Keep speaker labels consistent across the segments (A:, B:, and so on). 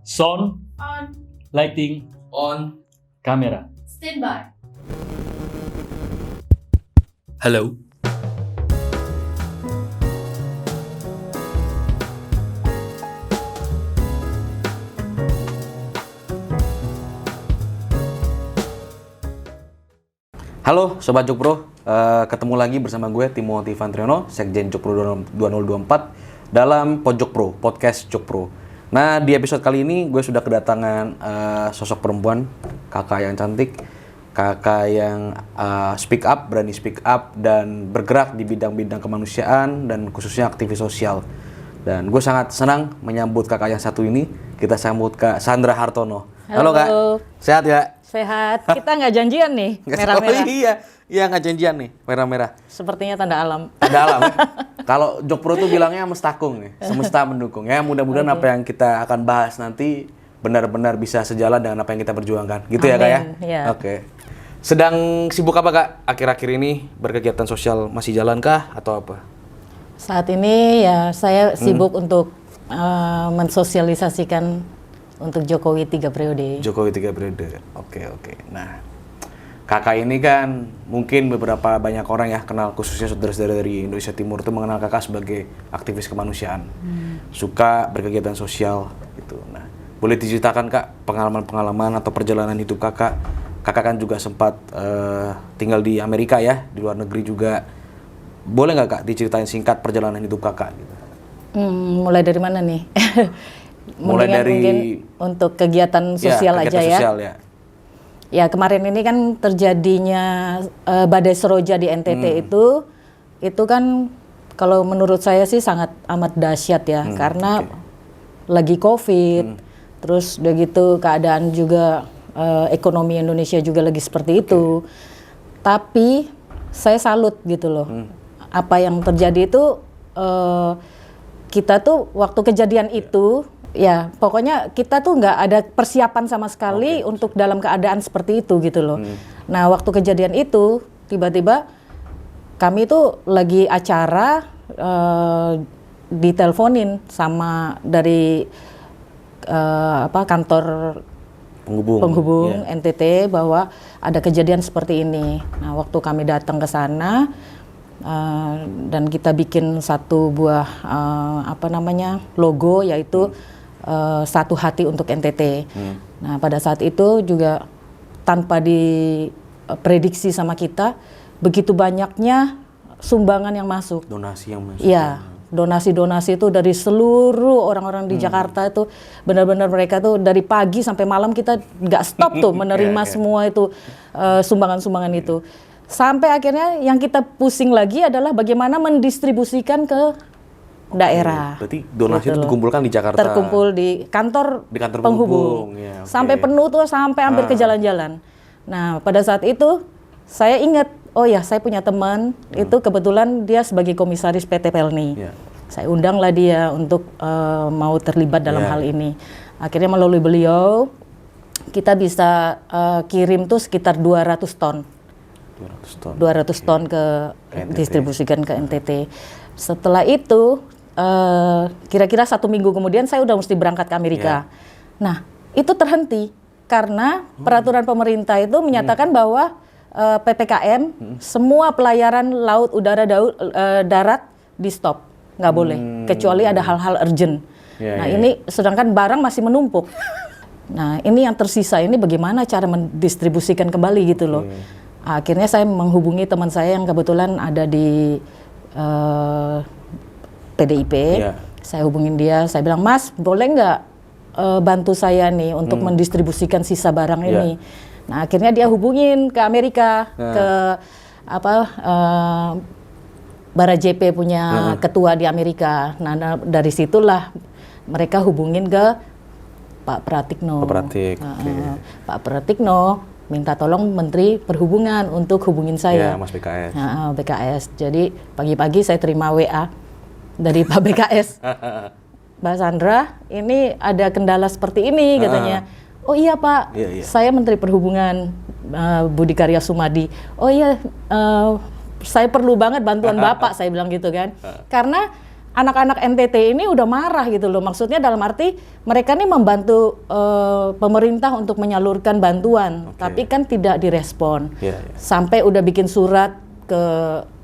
A: Sound,
B: On.
A: lighting,
C: On.
A: kamera.
B: Stand by.
A: Halo.
C: Halo Sobat Jokpro, ketemu lagi bersama gue Timothy Vantriono, Sekjen Jokpro 2024 dalam Pojok Pro, Podcast Jokpro. Nah, di episode kali ini gue sudah kedatangan sosok perempuan, kakak yang cantik, kakak yang speak up, berani speak up, dan bergerak di bidang-bidang kemanusiaan dan khususnya aktivis sosial. Dan gue sangat senang menyambut kakak yang satu ini. Kita sambut Kak Sandra Hartono. Halo Kak, sehat ya?
D: Sehat. Kita nggak janjian nih, merah-merah.
C: Oh iya nggak janjian nih, merah-merah.
D: Sepertinya tanda alam.
C: Tanda alam. Ya? Kalau Jokpro tuh bilangnya mestakung nih, semesta mendukung. Ya mudah-mudahan apa yang kita akan bahas nanti benar-benar bisa sejalan dengan apa yang kita perjuangkan. Gitu. Amin. Ya Kak ya?
D: Ya.
C: Oke. Sedang sibuk apa Kak akhir-akhir ini? Berkegiatan sosial masih jalan kah atau apa?
D: Saat ini ya saya sibuk untuk mensosialisasikan untuk Jokowi 3 periode.
C: Jokowi 3 periode. Oke. Nah, kakak ini kan mungkin beberapa banyak orang ya kenal, khususnya saudara-saudara dari Indonesia Timur itu mengenal kakak sebagai aktivis kemanusiaan. Suka berkegiatan sosial gitu. Nah, boleh diceritakan Kak pengalaman-pengalaman atau perjalanan hidup kakak? Kakak kan juga sempat tinggal di Amerika ya, di luar negeri juga. Boleh nggak Kak diceritain singkat perjalanan hidup kakak gitu?
D: Mulai dari mana nih?
C: Mulai dari
D: mungkin untuk kegiatan sosial
C: ya,
D: aja ya.
C: Sosial, ya.
D: Ya kemarin ini kan terjadinya badai Seroja di NTT itu kan kalau menurut saya sih sangat amat dahsyat ya, karena lagi COVID, terus udah gitu keadaan juga ekonomi Indonesia juga lagi seperti itu. Tapi saya salut gitu loh. Apa yang terjadi itu kita tuh waktu kejadian itu ya pokoknya kita tuh nggak ada persiapan sama sekali untuk dalam keadaan seperti itu gitu loh. Nah waktu kejadian itu tiba-tiba kami tuh lagi acara diteleponin sama dari kantor penghubung NTT bahwa ada kejadian seperti ini. Nah waktu kami datang ke sana dan kita bikin satu buah logo yaitu Satu Hati untuk NTT. Nah pada saat itu juga tanpa diprediksi sama kita begitu banyaknya sumbangan yang masuk.
C: Donasi yang masuk.
D: Iya, donasi-donasi itu dari seluruh orang-orang di Jakarta itu benar-benar mereka tuh dari pagi sampai malam kita nggak stop tuh menerima semua itu sumbangan-sumbangan itu. Sampai akhirnya yang kita pusing lagi adalah bagaimana mendistribusikan ke daerah.
C: Berarti donasi
D: gitu
C: itu dikumpulkan di Jakarta.
D: Terkumpul di kantor penghubung.
C: Ya,
D: sampai penuh tuh, sampai hampir ke jalan-jalan. Nah, pada saat itu saya ingat, oh ya saya punya teman, itu kebetulan dia sebagai komisaris PT Pelni. Saya undanglah dia untuk mau terlibat dalam hal ini. Akhirnya melalui beliau, kita bisa kirim tuh sekitar 200 ton. 200 ton ke distribusikan ke NTT. Setelah itu kira-kira 1 minggu kemudian saya udah mesti berangkat ke Amerika. Nah itu terhenti karena peraturan pemerintah itu menyatakan bahwa PPKM semua pelayaran laut, udara, darat di stop, nggak boleh kecuali ada hal-hal urgent. Ini sedangkan barang masih menumpuk. Nah ini yang tersisa ini bagaimana cara mendistribusikan kembali gitu loh. Akhirnya saya menghubungi teman saya yang kebetulan ada di PDIP, saya hubungin dia, saya bilang, Mas, boleh nggak bantu saya nih untuk mendistribusikan sisa barang ini? Nah, akhirnya dia hubungin ke Amerika, ke Bara JP punya ketua di Amerika. Nah, dari situlah mereka hubungin ke Pak Pratikno. Pak Pratikno minta tolong Menteri Perhubungan untuk hubungin saya.
C: Mas BKS.
D: BKS. Jadi pagi-pagi saya terima WA dari Pak BKS. Mbak Sandra, ini ada kendala seperti ini katanya. Oh iya Pak, saya Menteri Perhubungan Budi Karya Sumadi. Oh iya, saya perlu banget bantuan Bapak, saya bilang gitu kan. Karena anak-anak NTT ini udah marah gitu loh. Maksudnya dalam arti mereka nih membantu pemerintah untuk menyalurkan bantuan, tapi kan tidak direspon. Sampai udah bikin surat ke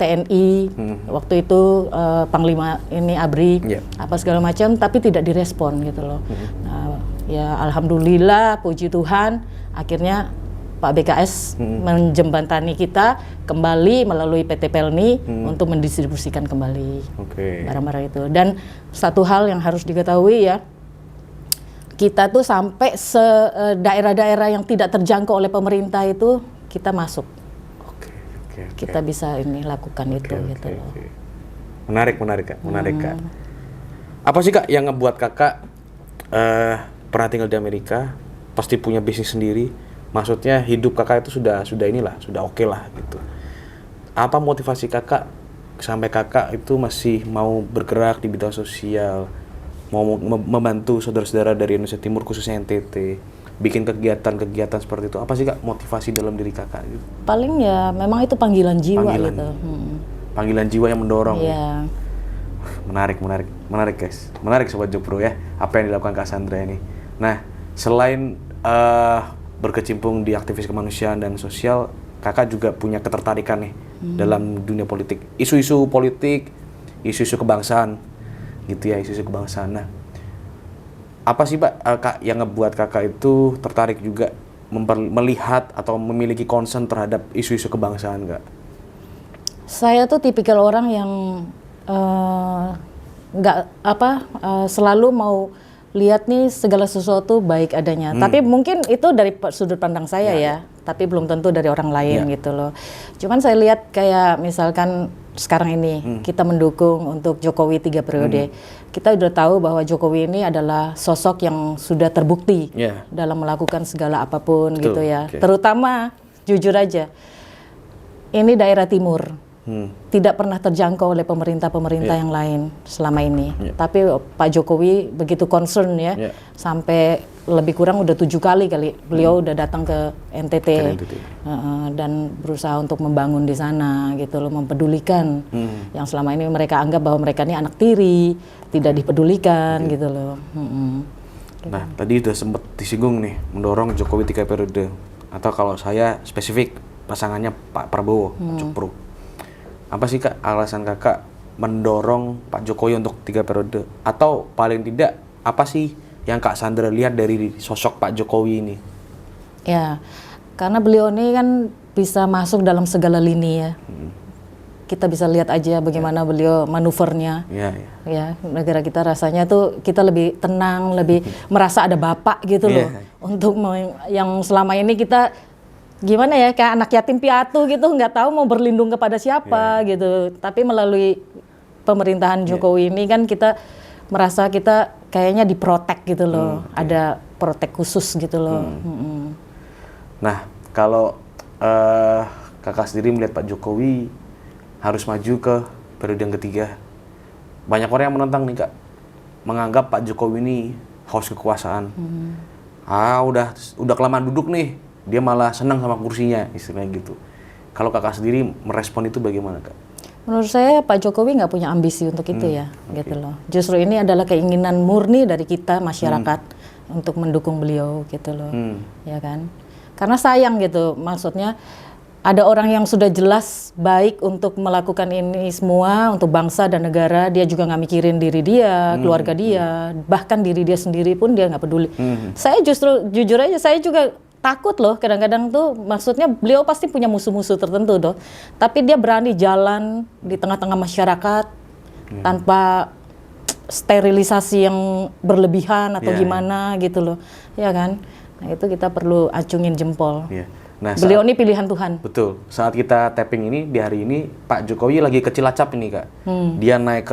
D: TNI waktu itu Panglima ini ABRI apa segala macam, tapi tidak direspon gitu loh. Nah, ya alhamdulillah, puji Tuhan, akhirnya Pak BKS menjembatani kita kembali melalui PT Pelni untuk mendistribusikan kembali barang-barang itu. Dan satu hal yang harus diketahui ya, kita tuh sampai daerah-daerah yang tidak terjangkau oleh pemerintah itu kita masuk. Kita bisa ini lakukan itu gitu loh.
C: Menarik Kak. Apa sih Kak yang ngebuat Kakak pernah tinggal di Amerika, pasti punya bisnis sendiri? Maksudnya hidup Kakak itu sudah oke lah gitu. Apa motivasi Kakak sampai Kakak itu masih mau bergerak di bidang sosial, mau membantu saudara-saudara dari Indonesia Timur khususnya NTT, bikin kegiatan-kegiatan seperti itu? Apa sih Kak motivasi dalam diri Kakak gitu?
D: Paling ya memang itu panggilan jiwa gitu.
C: Panggilan jiwa yang mendorong.
D: Iya.
C: Menarik guys. Menarik Sobat Jokpro ya, apa yang dilakukan Kak Sandra ini. Nah, selain berkecimpung di aktivis kemanusiaan dan sosial, Kakak juga punya ketertarikan nih dalam dunia politik, isu-isu politik, isu-isu kebangsaan gitu ya, isu-isu kebangsaan. Nah, apa sih Kak yang ngebuat Kakak itu tertarik juga melihat atau memiliki concern terhadap isu-isu kebangsaan Kak?
D: Saya tuh tipikal orang yang selalu mau lihat nih segala sesuatu baik adanya. Tapi mungkin itu dari sudut pandang saya ya. Tapi belum tentu dari orang lain gitu loh. Cuman saya lihat kayak misalkan sekarang ini kita mendukung untuk Jokowi 3 periode. Kita udah tahu bahwa Jokowi ini adalah sosok yang sudah terbukti dalam melakukan segala apapun gitu ya. Terutama jujur aja, ini daerah timur. Tidak pernah terjangkau oleh pemerintah-pemerintah yang lain selama ini. Tapi Pak Jokowi begitu concern ya, sampai lebih kurang udah 7 kali beliau udah datang ke NTT, dan berusaha untuk membangun di sana gitu loh, mempedulikan yang selama ini mereka anggap bahwa mereka ini anak tiri, tidak dipedulikan gitu loh.
C: Nah, tadi udah sempat disinggung nih, mendorong Jokowi 3 periode, atau kalau saya spesifik pasangannya Pak Prabowo, Jokpro. Apa sih Kak alasan Kakak mendorong Pak Jokowi untuk 3 periode? Atau paling tidak, apa sih yang Kak Sandra lihat dari sosok Pak Jokowi ini?
D: Ya, karena beliau ini kan bisa masuk dalam segala lini ya. Kita bisa lihat aja bagaimana beliau manuvernya. Ya, negara kita rasanya tuh kita lebih tenang, lebih merasa ada bapak gitu loh. Untuk yang selama ini kita gimana ya, kayak anak yatim piatu gitu, nggak tahu mau berlindung kepada siapa gitu. Tapi melalui pemerintahan Jokowi ini kan kita merasa kita kayaknya diprotek gitu loh. Ada protek khusus gitu loh.
C: Nah, kalau Kakak sendiri melihat Pak Jokowi harus maju ke periode yang ketiga, banyak orang yang menentang nih Kak, menganggap Pak Jokowi ini haus kekuasaan. Udah kelamaan duduk nih, dia malah senang sama kursinya, istilahnya gitu. Kalau Kakak sendiri merespon itu bagaimana Kak?
D: Menurut saya Pak Jokowi nggak punya ambisi untuk itu ya, gitu loh. Justru ini adalah keinginan murni dari kita masyarakat untuk mendukung beliau gitu loh, ya kan? Karena sayang gitu, maksudnya ada orang yang sudah jelas baik untuk melakukan ini semua untuk bangsa dan negara, dia juga nggak mikirin diri dia, keluarga dia, bahkan diri dia sendiri pun dia nggak peduli. Saya justru jujur aja, saya juga takut loh kadang-kadang tuh, maksudnya beliau pasti punya musuh-musuh tertentu doh, tapi dia berani jalan di tengah-tengah masyarakat tanpa sterilisasi yang berlebihan atau gimana gitu loh, ya kan? Nah itu kita perlu acungin jempol. Nah, beliau ini pilihan Tuhan.
C: Betul. Saat kita tapping ini di hari ini, Pak Jokowi lagi ke Cilacap ini Kak. Dia naik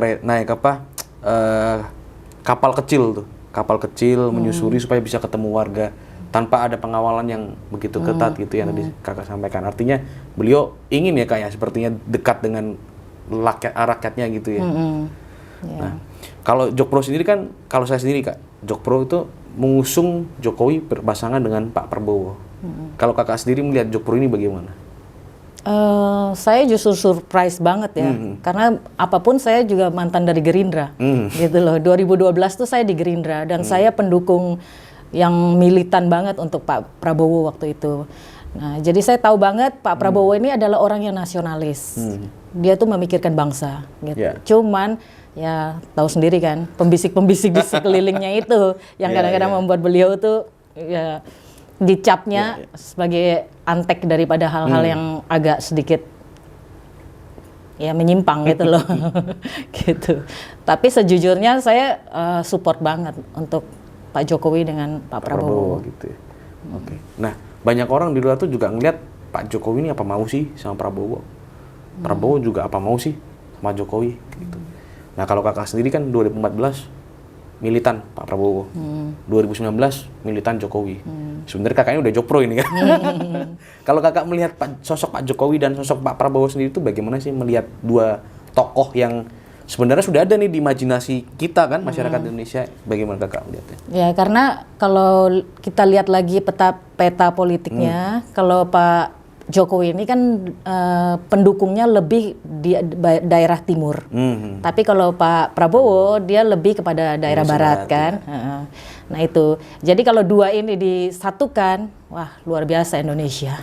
C: kapal kecil tuh, kapal kecil menyusuri supaya bisa ketemu warga, tanpa ada pengawalan yang begitu ketat gitu yang tadi Kakak sampaikan. Artinya beliau ingin ya Kak ya, sepertinya dekat dengan rakyatnya gitu ya. Nah, kalau Jokpro sendiri kan, kalau saya sendiri Kak, Jokpro itu mengusung Jokowi berpasangan dengan Pak Prabowo. Kalau Kakak sendiri melihat Jokpro ini bagaimana?
D: Saya justru surprise banget ya, karena apapun saya juga mantan dari Gerindra, gitu loh. 2012 tuh saya di Gerindra dan saya pendukung yang militan banget untuk Pak Prabowo waktu itu. Nah, jadi saya tahu banget Pak Prabowo ini adalah orang yang nasionalis. Dia tuh memikirkan bangsa, gitu.
C: Yeah.
D: Cuman ya tahu sendiri kan, pembisik-pembisik di sekelilingnya itu yang kadang-kadang membuat beliau tuh ya dicapnya sebagai antek daripada hal-hal yang agak sedikit ya menyimpang gitu loh. Gitu. Tapi sejujurnya saya support banget untuk Pak Jokowi dengan Pak Prabowo.
C: Gitu ya. Oke. Nah, banyak orang di luar tuh juga ngeliat Pak Jokowi ini apa mau sih sama Prabowo. Prabowo juga apa mau sih sama Jokowi gitu. Nah, kalau kakak sendiri kan 2014 militan Pak Prabowo, 2019 militan Jokowi. Sebenarnya kakaknya udah jokpro ini kan. Kalau kakak melihat sosok Pak Jokowi dan sosok Pak Prabowo sendiri itu bagaimana sih melihat dua tokoh yang sebenarnya sudah ada nih di imajinasi kita kan, masyarakat Indonesia, bagaimana kakak melihatnya? Ya,
D: karena kalau kita lihat lagi peta politiknya, kalau Pak Jokowi ini kan pendukungnya lebih di daerah timur. Tapi kalau Pak Prabowo dia lebih kepada daerah barat kan. Ya. Nah itu. Jadi kalau dua ini disatukan, wah luar biasa Indonesia.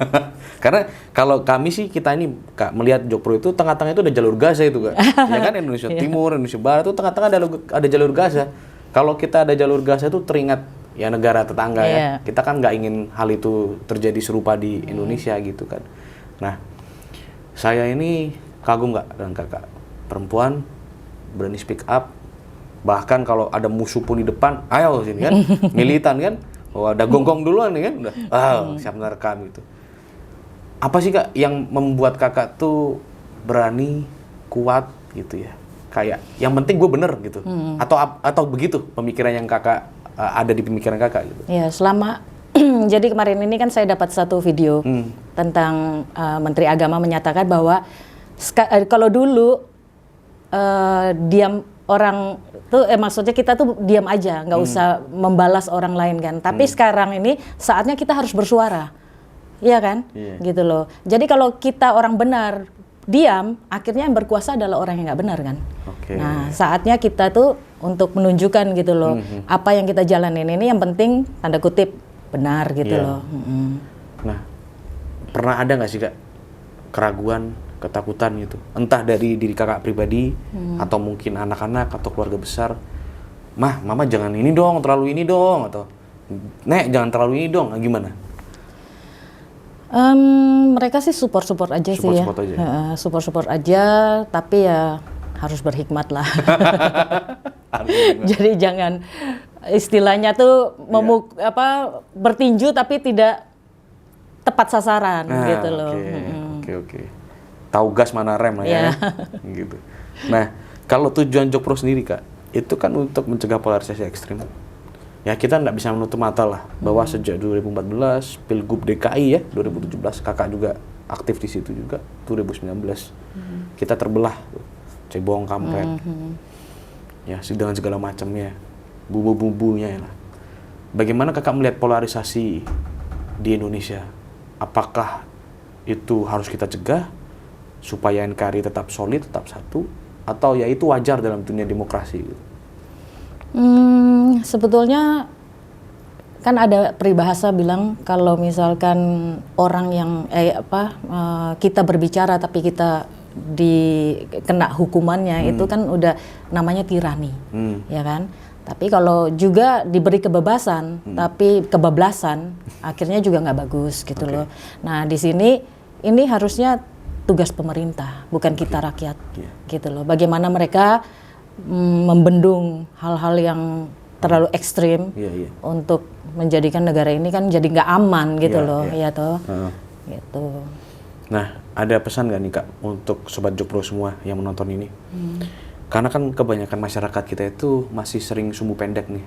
C: Karena kalau kami sih kita ini Kak, melihat Jokpro itu tengah-tengah itu ada jalur Gaza itu Kak. Ya kan Indonesia Timur, Indonesia Barat itu tengah-tengah ada jalur Gaza. Kalau kita ada jalur Gaza itu teringat ya negara tetangga ya. Kita kan nggak ingin hal itu terjadi serupa di Indonesia gitu kan. Nah, saya ini kagum nggak dengan kakak. Perempuan berani speak up. Bahkan kalau ada musuh pun di depan, ayo sini kan. Militan kan. Oh, ada gonggong duluan nih kan. Udah, siap merekam gitu. Apa sih Kak yang membuat kakak tuh berani, kuat gitu ya? Kayak yang penting gue bener gitu. Atau begitu pemikiran yang kakak ada di pemikiran kakak gitu.
D: Ya, selama jadi kemarin ini kan saya dapat satu video tentang Menteri Agama menyatakan bahwa kalau dulu diam orang tuh maksudnya kita tuh diam aja, nggak usah membalas orang lain kan. Tapi sekarang ini saatnya kita harus bersuara. Iya kan? Gitu loh. Jadi kalau kita orang benar diam, akhirnya yang berkuasa adalah orang yang nggak benar kan. Nah, saatnya kita tuh untuk menunjukkan gitu loh, apa yang kita jalanin ini yang penting tanda kutip benar gitu loh.
C: Nah, pernah ada nggak sih Kak keraguan, ketakutan gitu, entah dari diri kakak pribadi atau mungkin anak-anak atau keluarga besar, mama jangan ini dong, terlalu ini dong, atau nek jangan terlalu ini dong, gimana?
D: Mereka sih support aja sih ya, support aja, tapi ya harus berhikmat lah. Jadi jangan istilahnya tuh bertinju tapi tidak tepat sasaran gitu loh.
C: Oke. Tahu gas mana rem lah ya. Gitu. Nah, kalau tujuan Jokpro sendiri Kak, itu kan untuk mencegah polarisasi ekstrim. Ya kita nggak bisa menutup mata lah bahwa sejak 2014 Pilgub DKI ya 2017 kakak juga aktif di situ juga 2019 kita terbelah cebong kampret ya dengan segala macamnya bumbu-bumbunya lah. Bagaimana kakak melihat polarisasi di Indonesia? Apakah itu harus kita cegah supaya NKRI tetap solid, tetap satu, atau ya itu wajar dalam dunia demokrasi gitu?
D: Sebetulnya kan ada peribahasa bilang kalau misalkan orang yang kita berbicara tapi kita kena hukumannya itu kan udah namanya tirani, ya kan? Tapi kalau juga diberi kebebasan tapi kebablasan akhirnya juga nggak bagus gitu loh. Nah di sini ini harusnya tugas pemerintah bukan kita rakyat gitu loh. Bagaimana mereka membendung hal-hal yang terlalu ekstrim untuk menjadikan negara ini kan jadi nggak aman gitu loh, ya toh. Gitu.
C: Nah, ada pesan nggak nih Kak untuk Sobat Jokpro semua yang menonton ini? Karena kan kebanyakan masyarakat kita itu masih sering sumbu pendek nih,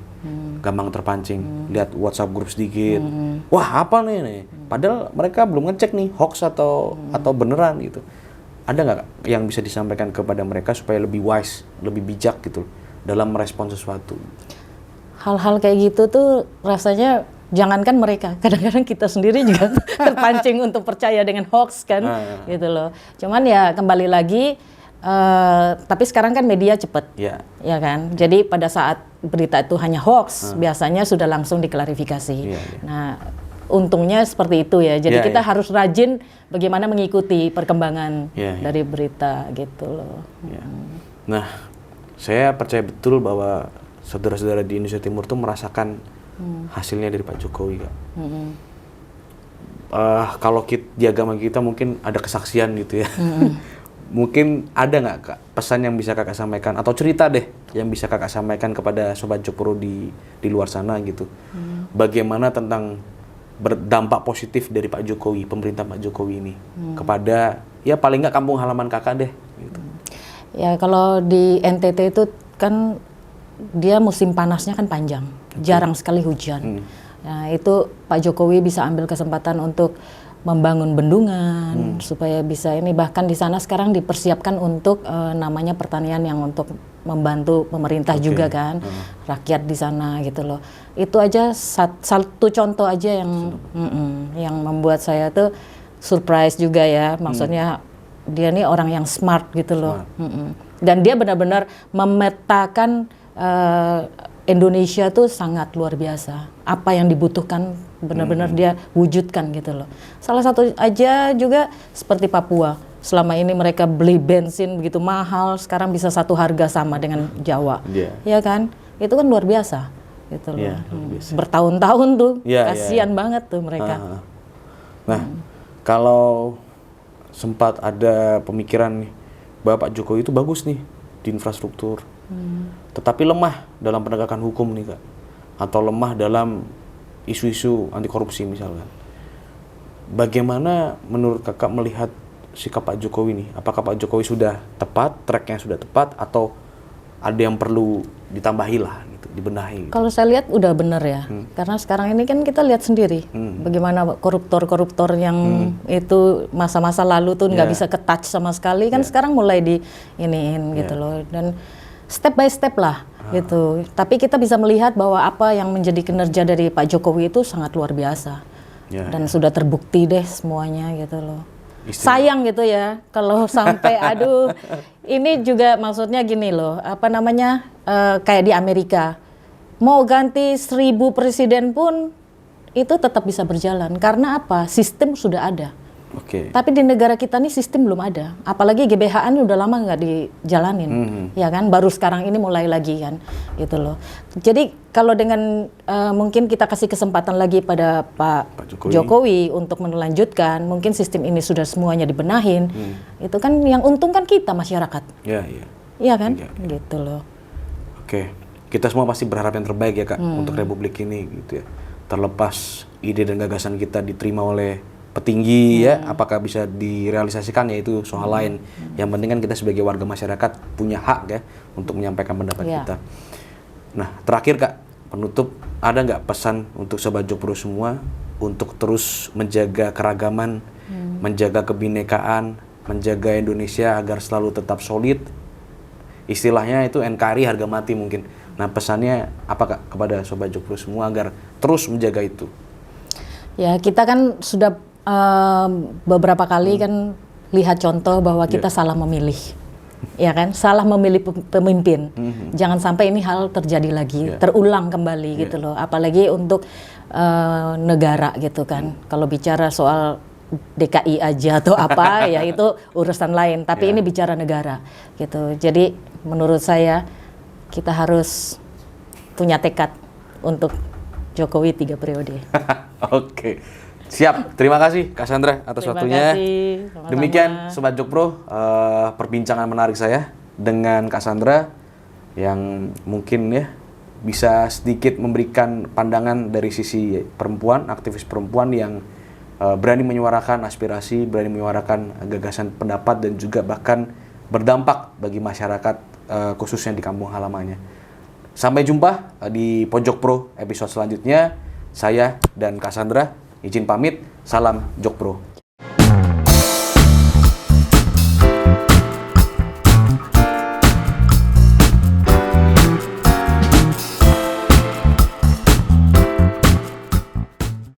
C: gampang terpancing, lihat WhatsApp grup sedikit, wah apa nih? Padahal mereka belum ngecek nih hoax atau beneran gitu. Ada nggak yang bisa disampaikan kepada mereka supaya lebih wise, lebih bijak gitu dalam merespon sesuatu?
D: Hal-hal kayak gitu tuh rasanya jangankan mereka, kadang-kadang kita sendiri juga terpancing untuk percaya dengan hoax kan, gitu loh. Cuman ya kembali lagi, tapi sekarang kan media cepet, ya kan. Jadi pada saat berita itu hanya hoax, biasanya sudah langsung diklarifikasi. Nah, untungnya seperti itu ya. Jadi kita harus rajin bagaimana mengikuti perkembangan dari berita gitu loh.
C: Nah, saya percaya betul bahwa saudara-saudara di Indonesia Timur tuh merasakan hasilnya dari Pak Jokowi, Kak. Kalau di agama kita mungkin ada kesaksian gitu ya. Mungkin ada nggak, Kak, pesan yang bisa Kakak sampaikan atau cerita deh yang bisa Kakak sampaikan kepada Sobat Jokpro di luar sana gitu. Bagaimana tentang berdampak positif dari Pak Jokowi, pemerintah Pak Jokowi ini kepada ya paling nggak kampung halaman Kakak deh gitu.
D: Ya kalau di NTT itu kan dia musim panasnya kan panjang, jarang sekali hujan. Nah itu Pak Jokowi bisa ambil kesempatan untuk membangun bendungan supaya bisa ini, bahkan di sana sekarang dipersiapkan untuk namanya pertanian yang untuk membantu pemerintah juga kan, rakyat di sana gitu loh. Itu aja satu contoh aja yang membuat saya tuh surprise juga ya, maksudnya dia nih orang yang smart gitu loh. Dan dia benar-benar memetakan Indonesia tuh sangat luar biasa. Apa yang dibutuhkan benar-benar dia wujudkan gitu loh. Salah satu aja juga seperti Papua. Selama ini mereka beli bensin begitu mahal, sekarang bisa satu harga sama dengan Jawa. Ya kan? Itu kan luar biasa gitu loh. Bertahun-tahun tuh, kasihan banget tuh mereka.
C: Nah, kalau sempat ada pemikiran nih, bahwa Pak Jokowi itu bagus nih di infrastruktur, tetapi lemah dalam penegakan hukum nih, Kak, atau lemah dalam isu-isu anti korupsi misalnya. Bagaimana menurut Kakak melihat sikap Pak Jokowi nih? Apakah Pak Jokowi sudah tepat, tracknya sudah tepat, atau ada yang perlu ditambahi lah gitu, dibenahi gitu?
D: Kalau saya lihat udah bener ya, karena sekarang ini kan kita lihat sendiri bagaimana koruptor-koruptor yang itu masa-masa lalu tuh nggak bisa ketouch sama sekali kan, sekarang mulai di iniin gitu loh, dan step by step lah gitu. Tapi kita bisa melihat bahwa apa yang menjadi kinerja dari Pak Jokowi itu sangat luar biasa dan sudah terbukti deh semuanya gitu loh. Sayang gitu ya kalau sampai aduh ini juga maksudnya gini loh, apa namanya, kayak di Amerika mau ganti 1000 presiden pun itu tetap bisa berjalan karena apa, sistem sudah ada. Tapi di negara kita nih sistem belum ada, apalagi GBHN udah lama nggak dijalanin, ya kan, baru sekarang ini mulai lagi kan gitu loh. Jadi kalau dengan mungkin kita kasih kesempatan lagi pada Pak Jokowi untuk melanjutkan, mungkin sistem ini sudah semuanya dibenahin, itu kan yang untung kan kita masyarakat, iya kan, gitu loh.
C: Kita semua pasti berharap yang terbaik ya, Kak, untuk Republik ini gitu ya. Terlepas ide dan gagasan kita diterima oleh petinggi ya, apakah bisa direalisasikan ya itu soal lain. Yang penting kan kita sebagai warga masyarakat punya hak ya untuk menyampaikan pendapat kita. Nah, terakhir, Kak, penutup, ada nggak pesan untuk Sobat Jokpro semua untuk terus menjaga keragaman, menjaga kebinekaan, menjaga Indonesia agar selalu tetap solid? Istilahnya itu NKRI harga mati mungkin. Nah, pesannya apa, Kak, kepada Sobat Jokpro semua agar terus menjaga itu?
D: Ya, kita kan sudah beberapa kali kan lihat contoh bahwa kita salah memilih, ya kan, salah memilih pemimpin. Jangan sampai ini hal terjadi lagi, terulang kembali gitu loh. Apalagi untuk negara gitu kan. Kalau bicara soal DKI aja atau apa ya itu urusan lain. Tapi ini bicara negara gitu. Jadi menurut saya kita harus punya tekad untuk Jokowi 3 periode.
C: Siap, terima kasih Kak Sandra atas waktunya.
D: Sama-sama.
C: Demikian Sobat Jokpro, perbincangan menarik saya dengan Kak Sandra yang mungkin ya bisa sedikit memberikan pandangan dari sisi perempuan, aktivis perempuan yang berani menyuarakan aspirasi, berani menyuarakan gagasan pendapat dan juga bahkan berdampak bagi masyarakat khususnya di kampung halamannya. Sampai jumpa di Pojok Pro episode selanjutnya. Saya dan Kak Sandra izin pamit, salam Jokpro.